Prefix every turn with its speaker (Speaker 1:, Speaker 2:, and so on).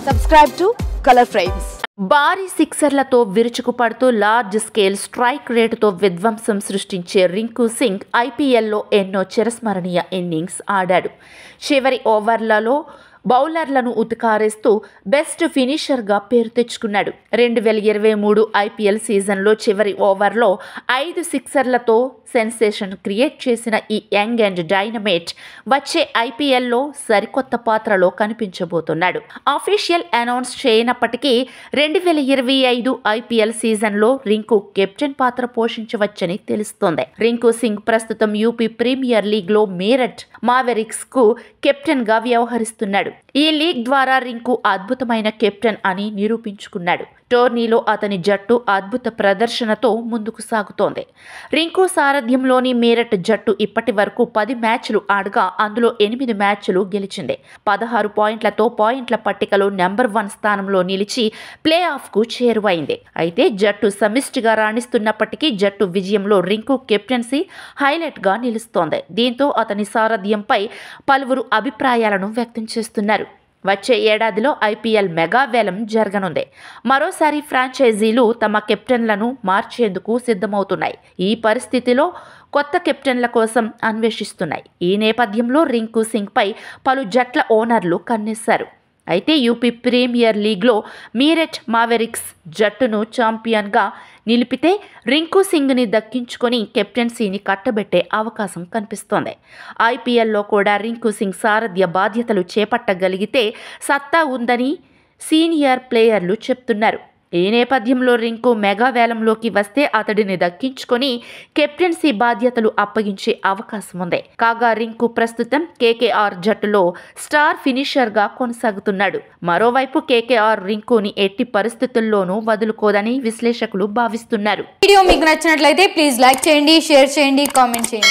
Speaker 1: Subscribe to Color Frames.
Speaker 2: భారీ సిక్సర్లతో విరుచుకుపడుతూ large scale strike రేటుతో విధ్వంసం సృష్టించే రింకు సింగ్ ఐపీఎల్లో ఎన్నో చిరస్మరణీయ ఇన్నింగ్స్ ఆడాడు. చివరి ఓవర్లలో బౌలర్లను ఉతికారేస్తూ బెస్ట్ ఫినిషర్గా పేరు తెచ్చుకున్నాడు. 2023 ఐపీఎల్ సీజన్లో చివరి ఓవర్లో 5 సిక్సర్లతో సెన్సేషన్ క్రియేట్ చేసిన ఈ యంగ్ అండ్ డైనమేట్ వచ్చే ఐపీఎల్లో సరికొత్త పాత్రలో కనిపించబోతున్నాడు. అఫీషియల్ అనౌన్స్ చేయనప్పటికీ 2025 ఐపీఎల్ సీజన్లో రింకు కెప్టెన్ పాత్ర పోషించవచ్చని తెలుస్తోంది. రింకు సింగ్ ప్రస్తుతం యూపీ ప్రీమియర్ లీగ్లో మీరట్ మావెరిక్స్ కు కెప్టెన్ గా వ్యవహరిస్తున్నాడు. ఈ లీగ్ ద్వారా రింకు అద్భుతమైన కెప్టెన్ అని నిరూపించుకున్నాడు. టోర్నీలో అతని జట్టు అద్భుత ప్రదర్శనతో ముందుకు సాగుతోంది. రింకు సారథ్యంలోని మీరట్ జట్టు ఇప్పటి వరకు 10 మ్యాచ్లు ఆడగా అందులో 8 మ్యాచ్లు గెలిచింది. 16 పాయింట్లతో పాయింట్ల పట్టికలో నెంబర్ 1 స్థానంలో నిలిచి ప్లే ఆఫ్కు చేరువైంది. అయితే జట్టు సమిష్టిగా రాణిస్తున్నప్పటికీ జట్టు విజయంలో రింకు కెప్టెన్సీ హైలైట్గా నిలుస్తోంది. దీంతో అతని సారథ్యంపై పలువురు అభిప్రాయాలను వ్యక్తం చేస్తున్నారు. వచ్చే ఏడాదిలో ఐపీఎల్ మెగా వేలం జరగనుంది. మరోసారి ఫ్రాంచైజీలు తమ కెప్టెన్లను మార్చేందుకు సిద్ధమవుతున్నాయి. ఈ పరిస్థితిలో కొత్త కెప్టెన్ల కోసం అన్వేషిస్తున్నాయి. ఈ నేపథ్యంలో రింకు సింగ్పై పలు జట్ల ఓనర్లు కన్నేశారు. అయితే యూపీ ప్రీమియర్ లీగ్లో మీరట్ మావెరిక్స్ జట్టును ఛాంపియన్గా నిలిపితే రింకు సింగ్ని దక్కించుకొని కెప్టెన్సీని కట్టబెట్టే అవకాశం కనిపిస్తోంది. ఐపీఎల్లో కూడా రింకు సింగ్ సారథ్య బాధ్యతలు చేపట్టగలిగితే సత్తా ఉందని సీనియర్ ప్లేయర్లు చెప్తున్నారు. ఈ నేపథ్యంలో రింకు మెగా వేలంలోకి వస్తే అతడిని దక్కించుకొని కెప్టెన్సీ బాధ్యతలు అప్పగించే అవకాశం ఉంది. కాగా రింకు ప్రస్తుతం కేకేఆర్ జట్టులో స్టార్ ఫినిషర్గా కొనసాగుతున్నాడు. మరోవైపు కేకేఆర్ రింకుని ఎట్టి పరిస్థితుల్లోనూ వదులుకోదని విశ్లేషకులు భావిస్తున్నారు.
Speaker 3: వీడియో మీకు నచ్చినట్లయితే ప్లీజ్ లైక్ చేయండి, షేర్ చేయండి, కామెంట్ చేయండి.